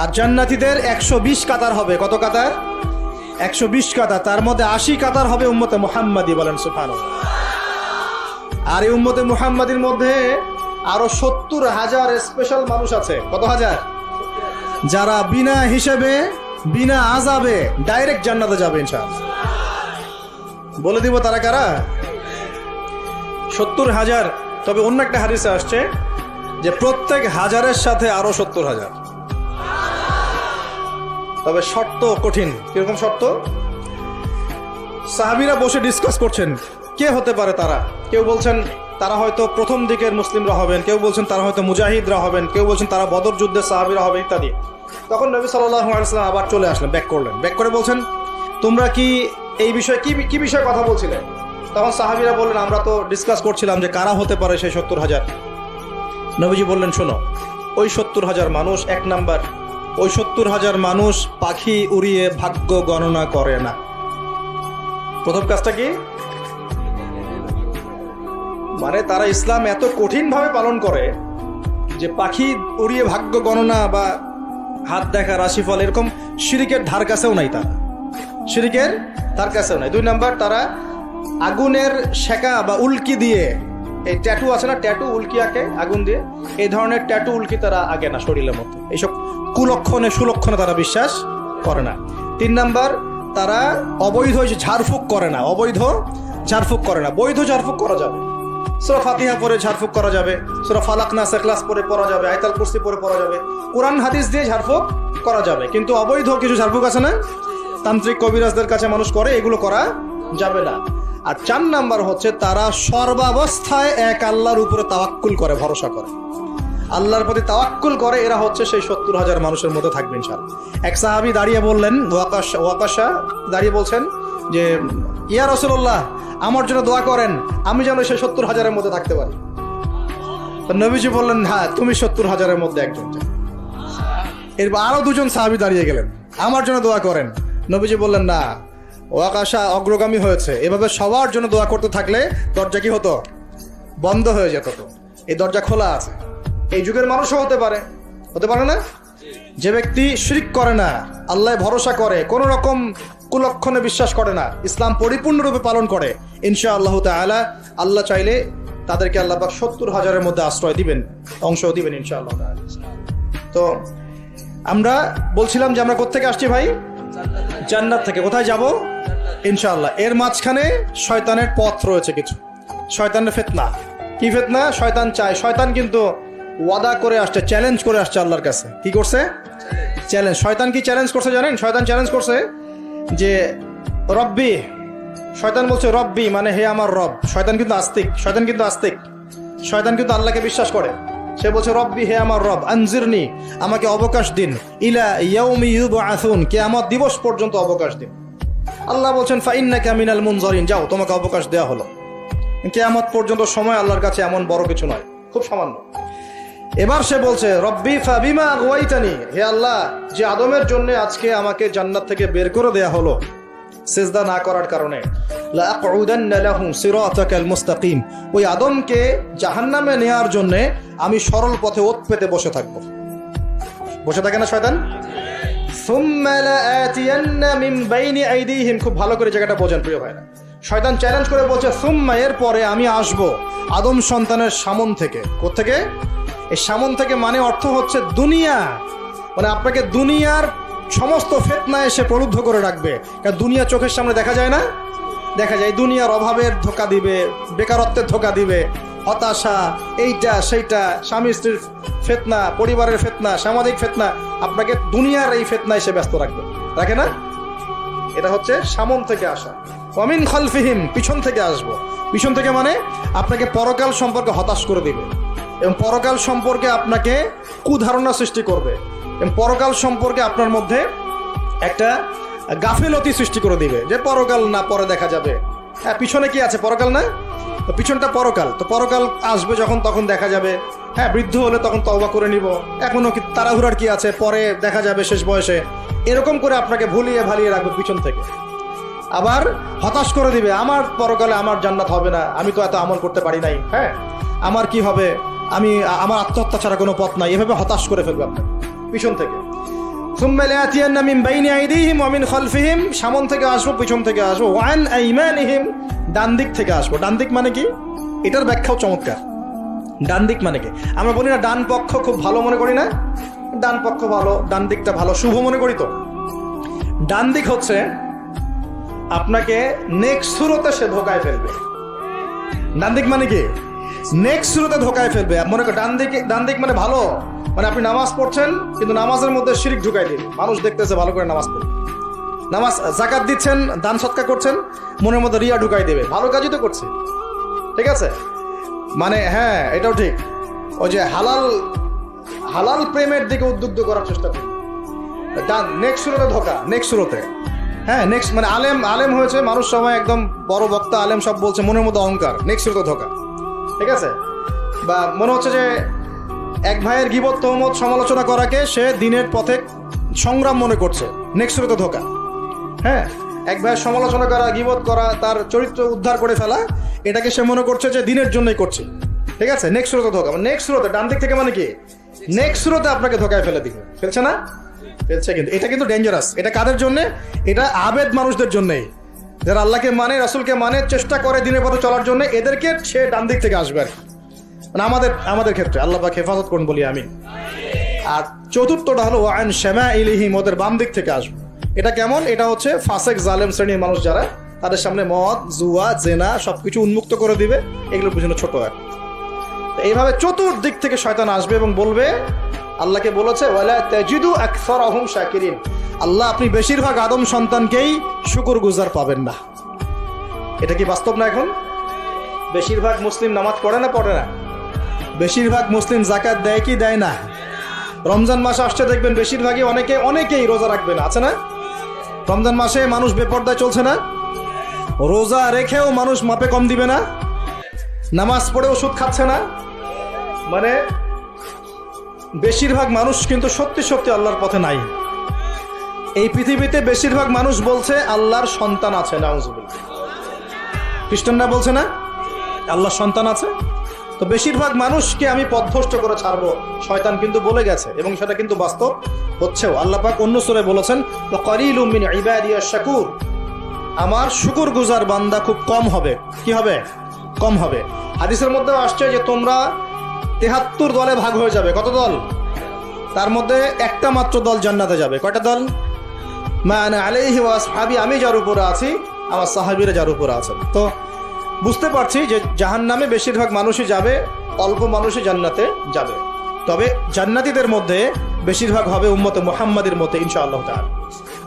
আর জান্নাতীদের 120 কাতার হবে। কত কাতার? 120 কাতার। তার মধ্যে 80 কাতার হবে উম্মতে মুহাম্মাদি, বলেন সুবহানাল্লাহ। আর এই উম্মতে মুহাম্মাদির মধ্যে আরো 70,000 স্পেশাল মানুষ আছে। কত হাজার? যারা বিনা হিসেবে বিনা আযাবে ডাইরেক্ট জান্নাতে যাবে ইনশাআল্লাহ। বলে দিব তারা কারা? 70,000। তবে অন্য একটা হাদিসে আসছে যে প্রত্যেক হাজারের সাথে আরো 70,000। তবে শর্ত কঠিন। কিরকম শর্ত? সাহাবীরা বসে ডিসকাস করছেন কে হতে পারে তারা। কেউ বলছেন তারা হয়তো প্রথম দিকের মুসলিমরা হবেন, কেউ বলছেন তারা হয়তো মুজাহিদরা হবেন, কেউ বলছেন তারা বদর যুদ্ধের সাহাবীরা হবে ইত্যাদি। তখন নবী সাল্লাল্লাহু আলাইহি ওয়াসাল্লাম আবার চলে আসলেন, ব্যাক করলেন। ব্যাক করে বলছেন তোমরা কি এই বিষয়ে কি বিষয়ে কথা বলছিলে? তখন সাহাবীরা বললেন আমরা তো ডিসকাস করছিলাম যে কারা হতে পারে সেই 70,000। নবীজি বললেন শোনো, ওই 70,000 মানুষ, এক নাম্বার, ওই 70,000 মানুষ পাখি উড়িয়ে ভাগ্য গণনা করে না। প্রথম কাজটা কি? মানে তারা ইসলাম এত কঠিন ভাবে পালন করে যে পাখি উড়িয়ে ভাগ্য গণনা বা হাত দেখা, রাশিফল, এরকম শিরিকের ধার কাছেও নাই। তারা শিরিকের ধার কাছেও নাই। দুই নাম্বার, তারা আগুনের শেখা বা উল্কি দিয়ে, এই ট্যাটু আছে না, ট্যাটু উল্কি আঁকে আগুন দিয়ে, এই ধরনের ট্যাটু উল্কি তারা আঁকে না শরীরের মধ্যে। এইসব কুলক্ষণে সুলক্ষণে তারা বিশ্বাস করে না। তিন নাম্বার, তারা অবৈধ ঝাড়ফুঁক করে না। অবৈধ ঝাড়ফুঁক করে না। বৈধ ঝাড়ফুঁক করা যাবে, সূরা ফাতিহা পড়ে ঝাড়ফুঁক করা যাবে, সূরা ফালাক নাস ইখলাস পড়ে পড়া যাবে, আয়াতুল কুরসি পড়ে পড়া যাবে, কোরআন হাদিস দিয়ে ঝাড়ফুঁক করা যাবে। কিন্তু অবৈধ কিছু ঝাড়ফুঁক আছে না, তান্ত্রিক কবিরাজদের কাছে মানুষ করে, এগুলো করা যাবে না। আর 4 নাম্বার হচ্ছে তারা সর্বাবস্থায় এক আল্লাহর উপরে তাওয়াক্কুল করে, ভরসা করে, আল্লাহর প্রতি তাওয়াক্কুল করে। এরা হচ্ছে সেই 70,000 মানুষের মধ্যে থাকবে ইনশাআল্লাহ। এক সাহাবী দাঁড়িয়ে বললেন, ওয়াকাশা দাঁড়িয়ে বলছেন যে ইয়া রাসূলুল্লাহ, আমার জন্য দোয়া করেন, আমি যেন সেই 70,000-এর মধ্যে থাকতে পারি। তো নবীজি বললেন হ্যাঁ, তুমি 70,000-এর মধ্যে একজন। এরপর আরো 2জন সাহাবী দাঁড়িয়ে গেলেন, আমার জন্য দোয়া করেন। নবীজি বললেন না, ওয়াকাশা অগ্রগামী হয়েছে। এভাবে সবার জন্য দোয়া করতে থাকলে দরজা কি হতো? বন্ধ হয়ে যেত। তো এই দরজা খোলা আছে। এই যুগের মানুষও হতে পারে না? যে ব্যক্তি শিরক করে না, আল্লাহ ভরসা করে, কোন রকম কুলক্ষণে বিশ্বাস করে না, ইসলাম পরিপূর্ণরূপে পালন করে, ইনশাআল্লাহ তাআলা আল্লাহ চাইলে তাদেরকে আল্লাহ পাক 70,000-এর মধ্যে আশ্রয় দিবেন, অংশ দিবেন ইনশাআল্লাহ তাআলা। তো আমরা বলছিলাম যে আমরা কোত্থেকে আসছি ভাই? জান্নাত থেকে। কোথায় যাব? ইনশাআল্লাহ। এর মাঝখানে শয়তানের পথ রয়েছে কিছু, শয়তানের ফিতনা। কি ফিতনা? শয়তান চায়, শয়তান কিন্তু ওয়াদা করে আসছে, চ্যালেঞ্জ করে আসছে আল্লাহর কাছে। কি করছে? চ্যালেঞ্জ। শয়তান কি চ্যালেঞ্জ করছে জানেন? শয়তান চ্যালেঞ্জ করছে যে রব্বি, শয়তান বলছে রব্বি মানে হে আমার রব। শয়তান কিন্তু আস্তিক, শয়তান কিন্তু আল্লাহকে বিশ্বাস করে। সে বলছে রব্বি, হে আমার রব, আনজিরনি, আমাকে অবকাশ দিন, ইলা ইয়াউমি ইউবআসুন, কিয়ামত দিবস পর্যন্ত অবকাশ দিন। আল্লাহ বলছেন ফাইন্নাকা মিনাল মুনজারিন, যাও, তোমাকে অবকাশ দেওয়া হলো। কিয়ামত পর্যন্ত সময় আল্লাহর কাছে এমন বড় কিছু নয়, খুব সামান্য। এবার সে বলছে রব্বি ফাবিমা আগওয়াইতানি, হে আল্লাহ, যে আদমের জন্য আজকে আমাকে জান্নাত থেকে বের করে দেয়া হলো সিজদা না করার কারণে, লা আকুদান্না লাহু সিরাতাকাল মুস্তাকিম, ওই আদমকে জাহান্নামে নেয়ার জন্য আমি সরল পথে ওত পেতে বসে থাকবো। বসে থাকে না শয়তান? সুম্মা লাআতিয়ান্না মিন বাইনি আইদিহিম, খুব ভালো করে জায়গাটা বোঝেন প্রিয় ভাইরা। শয়তান চ্যালেঞ্জ করে বলছে সুম্মা, এর পরে আমি আসব আদম সন্তানের সামন থেকে। কোত্থেকে? এই সামন থেকে মানে অর্থ হচ্ছে দুনিয়া, মানে আপনাকে দুনিয়ার সমস্ত ফিতনা এসে প্রলুব্ধ করে রাখবে। কারণ দুনিয়া চোখের সামনে দেখা যায় না, দেখা যায় দুনিয়ার অভাবের ধোকা দিবে, বেকারত্বের ধোকা দিবে, হতাশা, এইটা সেইটা, স্বামী স্ত্রীর ফিতনা, পরিবারের ফিতনা, সামাজিক ফিতনা, আপনাকে দুনিয়ার এই ফিতনা এসে ব্যস্ত রাখবে, রাখে না? এটা হচ্ছে সামন থেকে আসা। ওয়ামিন খালফিহিম, পিছন থেকে আসবো। পিছন থেকে মানে আপনাকে পরকাল সম্পর্কে হতাশ করে দিবে এবং পরকাল সম্পর্কে আপনাকে কুধারণা সৃষ্টি করবে এবং পরকাল সম্পর্কে আপনার মধ্যে একটা গাফিলতি সৃষ্টি করে দিবে যে পরকাল না, পরে দেখা যাবে। হ্যাঁ, পিছনে কি আছে? পরকাল না? তো পিছনটা পরকাল। তো পরকাল আসবে যখন, তখন দেখা যাবে। হ্যাঁ, বৃদ্ধ হলে তখন তওবা করে নিব, এখনো কি তাড়াহুড়ার কি আছে, পরে দেখা যাবে শেষ বয়সে। এরকম করে আপনাকে ভুলিয়ে ভালিয়ে রাখবে পিছন থেকে। আবার হতাশ করে দিবে, আমার পরকালে আমার জান্নাত হবে না, আমি তো এত আমল করতে পারি নাই, হ্যাঁ, আমার কি হবে, আমার আত্মহত্যা ছাড়া কোনো পথ নাই, এভাবে হতাশ করে ফেলবে আপনাকে পিছন থেকে। সুম্মা লায়াতিয়ান্না মিন বাইনি আইদিহিম ওয়া মিন খালফিহিম, সামন থেকে আসবো, পিছন থেকে আসবো, ওয়া আন আইমানিহিম, ডান দিক থেকে আসবো। ডান দিক মানে কি? এটার ব্যাখ্যাও চমৎকার। ডান দিক মানে কি? আমরা বলি না ডান পক্ষ খুব ভালো মনে করি না? ডান পক্ষ ভালো, ডান দিকটা ভালো, শুভ মনে করি তো। ডান দিক হচ্ছে আপনাকে নেক্সট সুরতে সে ধোকায় ফেলবে। ডান দিক মানে কি? নেক্সট সুরতে ধোকায় ফেলবে। মনে করেন ডান দিক মানে ভালো, মানে আপনি নামাজ পড়ছেন কিন্তু নামাজের মধ্যে শিরক ঢুকাই দিন, মানুষ দেখতেছে ভালো করে নামাজ পড়ে, নামাজ যাকাত দিচ্ছেন, দান সৎকা করছেন, মনের মধ্যে রিয়া ঢুকাই দেবে, ভালো কাজই তো করছে, ঠিক আছে? মানে হ্যাঁ, এটাও ঠিক। ওই যে হালাল প্রেমের দিকে উদ্বুদ্ধ করার চেষ্টা করি, নেক্সট সুরতে ধোকা, নেক্সট সুরতে। হ্যাঁ, নেক্সট মানে আলেম হয়েছে মানুষ, সবাই একদম বড় বক্তা আলেম সব বলছে, মনের মধ্যে অহংকার, নেক্সট সুরতে ধোকা, ঠিক আছে? বা মনে হচ্ছে যে এক ভাইয়ের গীবত তহমত সমালোচনা করাকে সে দিনের পথে সংগ্রাম মনে করছে, নেক্সট সুরতে ধোকা। হ্যাঁ, এক ভাইয়ের সমালোচনা করা, গীবত করা, তার চরিত্র উদ্ধার করে ফেলা, এটাকে সে মনে করছে যে দিনের জন্যই করছে, ঠিক আছে? নেক্সট সুরতে ধোকা, নেক্সট সুরতে, ডান দিক থেকে মানে কি? নেক্সট সুরতে আপনাকে ধোকায় ফেলে দিবে, ফেলছে না? ফেলছে। কিন্তু এটা কিন্তু ডেঞ্জারাস। এটা কাদের জন্য? এটা আবেদ মানুষদের জন্যই, যারা আল্লাহকে মানে, রাসূলকে মানে, চেষ্টা করে দিনের পথে চলার জন্য, এদেরকে সে ডান দিক থেকে আসবে আর কি। মানে আমাদের ক্ষেত্রে আল্লাহ পাক হেফাজত করুন বলি আমি। আর চতুর্থটা হলো ওয়ান শামাইলিহিম, ওদের বাম দিক থেকে আসবে। এটা কেমন? এটা হচ্ছে ফাসেক জালেম শ্রেণীর মানুষ যারা, তাদের সামনে মদ, জুয়া, জেনা সবকিছু উন্মুক্ত করে দিবে, এগুলোর পিছনে ছোট এক। এইভাবে চতুর্দিক থেকে শয়তান আসবে এবং বলবে, আল্লাহকে বলেছে ওয়ালা তাজিদু আকসারহুম শাকিরিন, আল্লাহ আপনি বেশিরভাগ আদম সন্তানকেই শুকরগুজার পাবেন না। এটা কি বাস্তব না? এখন বেশিরভাগ মুসলিম নামাজ পড়ে না? পড়ে না? বেশিরভাগ মুসলিম যাকাত দেয় কি দেয় না? রমজান মাস আসছে দেখবেন বেশিরভাগই অনেকেই রোজা রাখবে না, আছে না? রমজান মাসে মানুষ বেপরদায় চলছে না? রোজা রেখেও মানুষ মাপে কম দিবে না? নামাজ পড়েও সুদ খাচ্ছে না? মানে বেশিরভাগ মানুষ কিন্তু সত্যি সত্যি আল্লাহর পথে নাই। এই পৃথিবীতে বেশিরভাগ মানুষ বলছে আল্লাহর সন্তান আছে, নাউজুবিল্লাহ। খ্রিস্টানরা বলছে না আল্লাহর সন্তান আছে? তো বেশিরভাগ মানুষকে আমি পথভ্রষ্ট করে ছাড়বো, শয়তান কিন্তু বলে গেছে, এবং সেটা কিন্তু বাস্তব হচ্ছেও। আল্লাহ পাক অন্য সূরায় বলেছেন ওয়াকালিলুম মিন ইবাদিয়াশ শাকুর, আমার শুকরগুজার বান্দা খুব কম হবে। কি হবে? কম হবে। হাদিসের মধ্যেও আসছে যে তোমরা ৭৩ দলে ভাগ হয়ে যাবে। কত দল? তার মধ্যে একটা মাত্র দল জান্নাতে যাবে। কয়টা দল? মা আনা আলাইহি ওয়া আসহাবি, আমি যার উপরে আছি, আমার সাহাবীরা যার উপরে আছেন। তো বুঝতে পারছি যে জাহান্নামে বেশিরভাগ মানুষই যাবে, অল্প মানুষই জান্নাতে যাবে। তবে জান্নাতীদের মধ্যে বেশিরভাগ হবে উম্মতে মুহাম্মাদের মতে ইনশাআল্লাহ তাআলা।